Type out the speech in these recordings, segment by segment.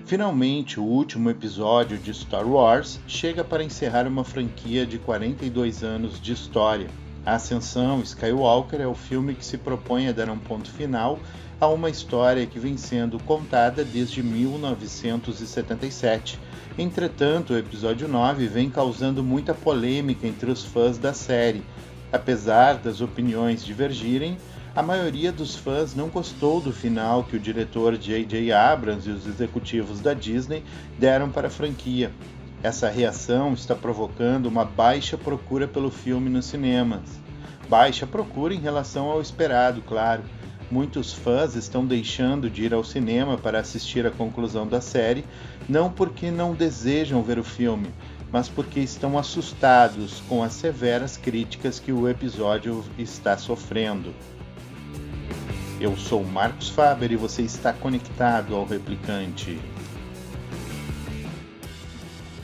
Finalmente, o último episódio de Star Wars chega para encerrar uma franquia de 42 anos de história. A Ascensão Skywalker é o filme que se propõe a dar um ponto final a uma história que vem sendo contada desde 1977. Entretanto, o episódio 9 vem causando muita polêmica entre os fãs da série. Apesar das opiniões divergirem, a maioria dos fãs não gostou do final que o diretor J.J. Abrams e os executivos da Disney deram para a franquia. Essa reação está provocando uma baixa procura pelo filme nos cinemas. Baixa procura em relação ao esperado, claro. Muitos fãs estão deixando de ir ao cinema para assistir a conclusão da série, não porque não desejam ver o filme, mas porque estão assustados com as severas críticas que o episódio está sofrendo. Eu sou Marcos Faber e você está conectado ao Replicante.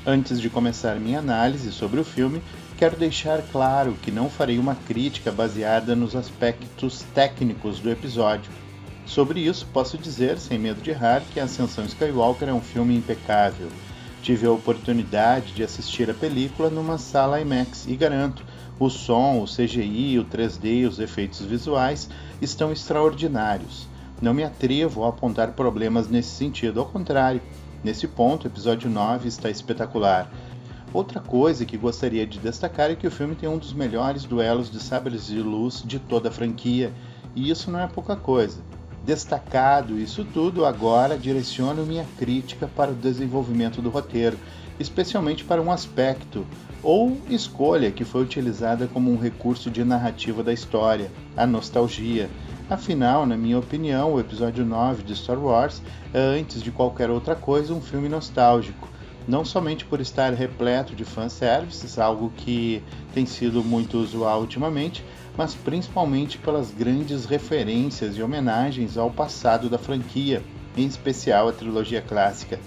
Antes de começar minha análise sobre o filme, quero deixar claro que não farei uma crítica baseada nos aspectos técnicos do episódio. Sobre isso, posso dizer, sem medo de errar, que A Ascensão Skywalker é um filme impecável. Tive a oportunidade de assistir a película numa sala IMAX e garanto, o som, o CGI, o 3D e os efeitos visuais estão extraordinários. Não me atrevo a apontar problemas nesse sentido, ao contrário. Nesse ponto, o episódio 9 está espetacular. Outra coisa que gostaria de destacar é que o filme tem um dos melhores duelos de sabres de luz de toda a franquia, e isso não é pouca coisa. Destacado isso tudo, agora direciono minha crítica para o desenvolvimento do roteiro, especialmente para um aspecto, ou escolha que foi utilizada como um recurso de narrativa da história, a nostalgia. Afinal, na minha opinião, o episódio 9 de Star Wars é, antes de qualquer outra coisa, um filme nostálgico. Não somente por estar repleto de fanservices, algo que tem sido muito usual ultimamente, mas principalmente pelas grandes referências e homenagens ao passado da franquia, em especial a trilogia clássica.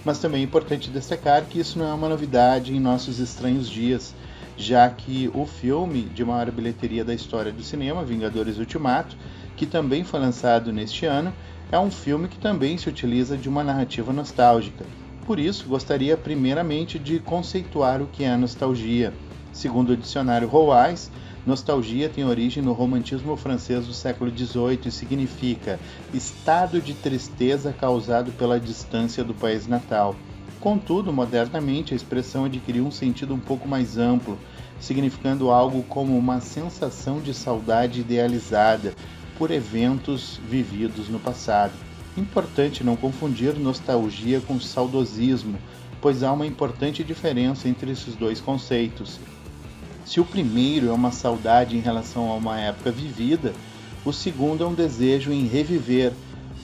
Mas também é importante destacar que isso não é uma novidade em nossos estranhos dias, já que o filme de maior bilheteria da história do cinema, Vingadores Ultimato, que também foi lançado neste ano, é um filme que também se utiliza de uma narrativa nostálgica. Por isso, gostaria primeiramente de conceituar o que é nostalgia. Segundo o dicionário Roais, nostalgia tem origem no romantismo francês do século XVIII e significa estado de tristeza causado pela distância do país natal. Contudo, modernamente, a expressão adquiriu um sentido um pouco mais amplo, significando algo como uma sensação de saudade idealizada por eventos vividos no passado. Importante não confundir nostalgia com saudosismo, pois há uma importante diferença entre esses dois conceitos. Se o primeiro é uma saudade em relação a uma época vivida, o segundo é um desejo em reviver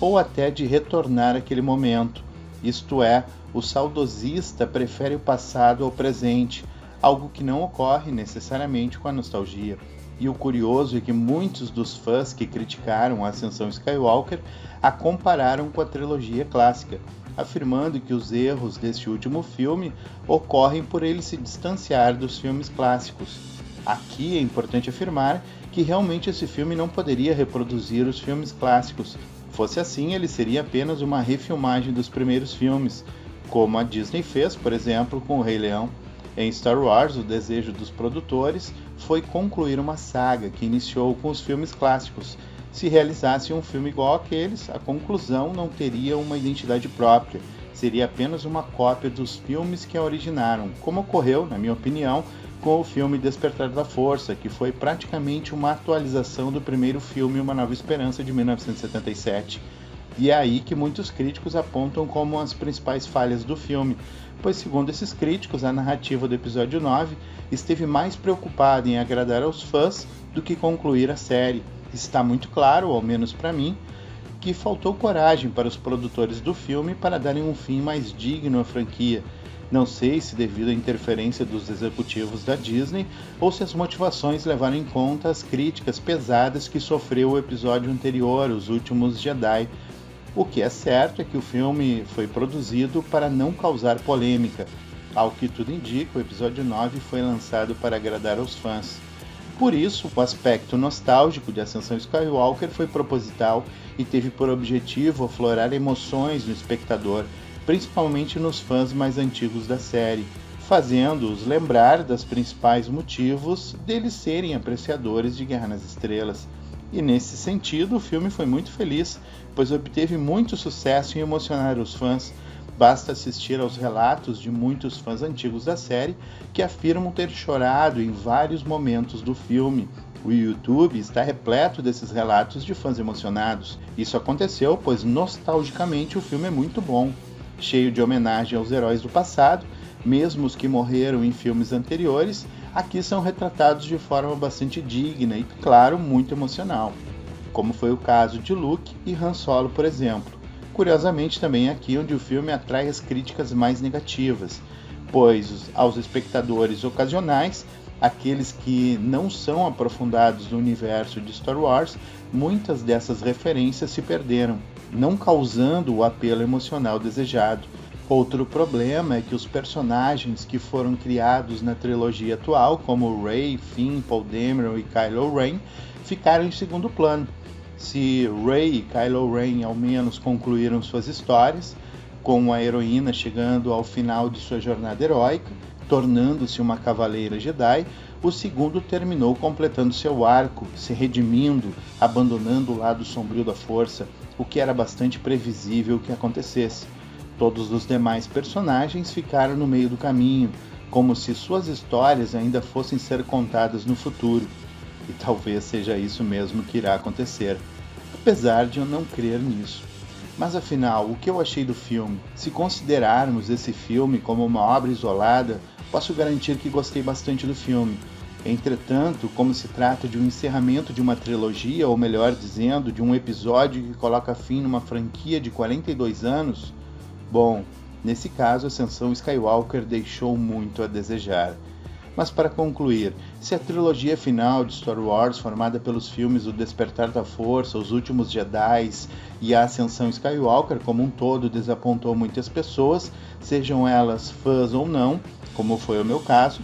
ou até de retornar àquele momento. Isto é, o saudosista prefere o passado ao presente, algo que não ocorre necessariamente com a nostalgia. E o curioso é que muitos dos fãs que criticaram a Ascensão Skywalker a compararam com a trilogia clássica, afirmando que os erros deste último filme ocorrem por ele se distanciar dos filmes clássicos. Aqui é importante afirmar que realmente esse filme não poderia reproduzir os filmes clássicos. Fosse assim, ele seria apenas uma refilmagem dos primeiros filmes, como a Disney fez, por exemplo, com o Rei Leão. Em Star Wars, o desejo dos produtores foi concluir uma saga que iniciou com os filmes clássicos. Se realizasse um filme igual àqueles, a conclusão não teria uma identidade própria, seria apenas uma cópia dos filmes que a originaram, como ocorreu, na minha opinião, com o filme Despertar da Força, que foi praticamente uma atualização do primeiro filme Uma Nova Esperança de 1977. E é aí que muitos críticos apontam como as principais falhas do filme, pois segundo esses críticos, a narrativa do episódio 9 esteve mais preocupada em agradar aos fãs do que concluir a série. Está muito claro, ao menos para mim, que faltou coragem para os produtores do filme para darem um fim mais digno à franquia. Não sei se devido à interferência dos executivos da Disney ou se as motivações levaram em conta as críticas pesadas que sofreu o episódio anterior, Os Últimos Jedi. O que é certo é que o filme foi produzido para não causar polêmica. Ao que tudo indica, o episódio 9 foi lançado para agradar aos fãs. Por isso, o aspecto nostálgico de Ascensão Skywalker foi proposital e teve por objetivo aflorar emoções no espectador, principalmente nos fãs mais antigos da série, fazendo-os lembrar dos principais motivos deles serem apreciadores de Guerra nas Estrelas. E nesse sentido, o filme foi muito feliz, pois obteve muito sucesso em emocionar os fãs. Basta assistir aos relatos de muitos fãs antigos da série que afirmam ter chorado em vários momentos do filme. O YouTube está repleto desses relatos de fãs emocionados. Isso aconteceu pois nostalgicamente o filme é muito bom, cheio de homenagem aos heróis do passado, mesmo os que morreram em filmes anteriores, aqui são retratados de forma bastante digna e, claro, muito emocional, como foi o caso de Luke e Han Solo, por exemplo. Curiosamente, também é aqui onde o filme atrai as críticas mais negativas, pois aos espectadores ocasionais, aqueles que não são aprofundados no universo de Star Wars, muitas dessas referências se perderam, não causando o apelo emocional desejado. Outro problema é que os personagens que foram criados na trilogia atual, como Rey, Finn, Poe Dameron e Kylo Ren, ficaram em segundo plano. Se Rey e Kylo Ren ao menos concluíram suas histórias, com a heroína chegando ao final de sua jornada heróica, tornando-se uma cavaleira Jedi, o segundo terminou completando seu arco, se redimindo, abandonando o lado sombrio da força, o que era bastante previsível que acontecesse. Todos os demais personagens ficaram no meio do caminho, como se suas histórias ainda fossem ser contadas no futuro. E talvez seja isso mesmo que irá acontecer, apesar de eu não crer nisso. Mas afinal, o que eu achei do filme? Se considerarmos esse filme como uma obra isolada, posso garantir que gostei bastante do filme. Entretanto, como se trata de um encerramento de uma trilogia, ou melhor dizendo, de um episódio que coloca fim numa franquia de 42 anos, bom, nesse caso, Ascensão Skywalker deixou muito a desejar. Mas para concluir, se a trilogia final de Star Wars, formada pelos filmes O Despertar da Força, Os Últimos Jedi e a Ascensão Skywalker como um todo desapontou muitas pessoas, sejam elas fãs ou não, como foi o meu caso,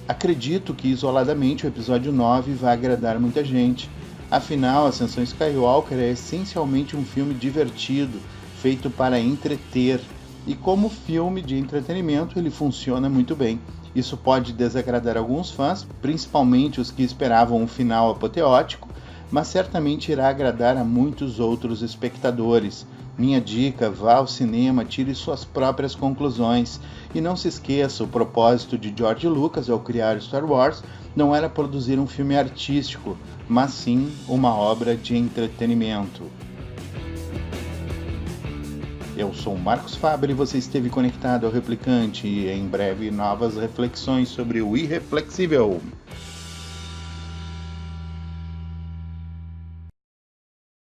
acredito que isoladamente o episódio 9 vai agradar muita gente. Afinal, Ascensão Skywalker é essencialmente um filme divertido, feito para entreter, e como filme de entretenimento ele funciona muito bem. Isso pode desagradar alguns fãs, principalmente os que esperavam um final apoteótico, mas certamente irá agradar a muitos outros espectadores. Minha dica, vá ao cinema, tire suas próprias conclusões. E não se esqueça, o propósito de George Lucas ao criar Star Wars não era produzir um filme artístico, mas sim uma obra de entretenimento. Eu sou o Marcos Faber e você esteve conectado ao Replicante, e em breve novas reflexões sobre o irreflexível.